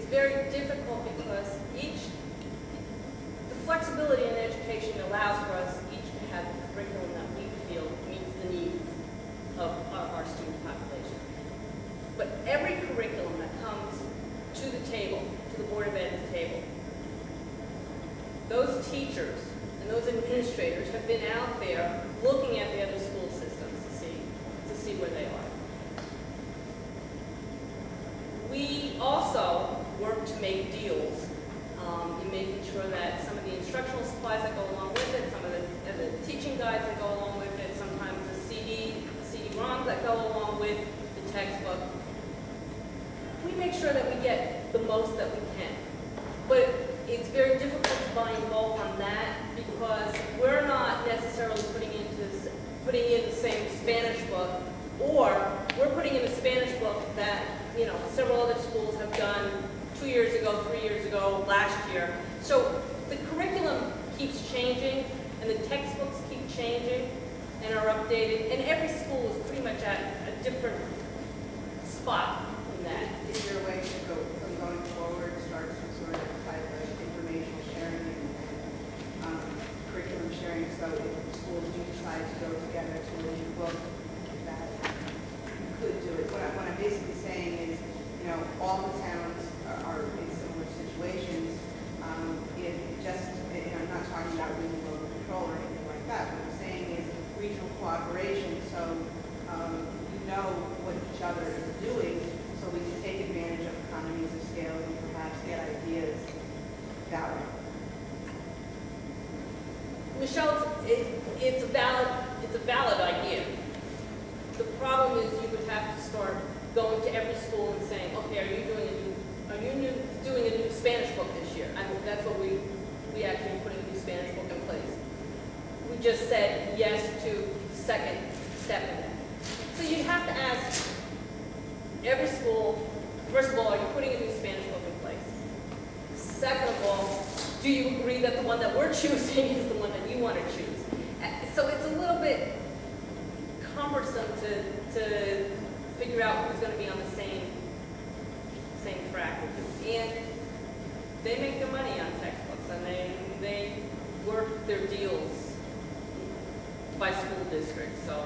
very difficult because the flexibility in education allows for us each to have a curriculum that we feel meets the needs of our student population. But every curriculum that comes to the table, to the Board of Ed's table, those teachers and those administrators have been out there looking at the other school systems to see where they are. We also work to make deals in making sure that some of the instructional supplies that go along with it, some of the teaching guides that go along with it, sometimes the CD-ROMs that go along with the textbook, we make sure that we get the most that we can. But it's very difficult to buy in bulk on that because we're not necessarily putting in the same Spanish book, or we're putting in a Spanish book that several other schools have done 2 years ago, 3 years ago, last year. So the curriculum keeps changing, and the textbooks keep changing and are updated, and every school is pretty much at a different spot in that. Is there a way to go from going forward, start some sort of type of informational sharing and curriculum sharing, so if schools do decide to go together to a new book, that you could do it? What I'm basically saying is, all the towns are in similar situations. If I'm not talking about regional local control or anything like that. What I'm saying is regional cooperation, so you know what each other is doing, so we can take advantage of economies of scale and perhaps get ideas that way. Michelle, it's a valid idea. The problem is you would have to start going to every school and saying, okay, are you doing a new Spanish book this year? I mean, that's what we actually put a new Spanish book in place. We just said yes to the second step in that. So you have to ask every school, first of all, are you putting a new Spanish book in place? Second of all, do you agree that the one that we're choosing is the one that you want to choose? So it's a little bit cumbersome to figure out who's going to be on the same track with you. And they make their money on textbooks, and they work their deals by school districts. So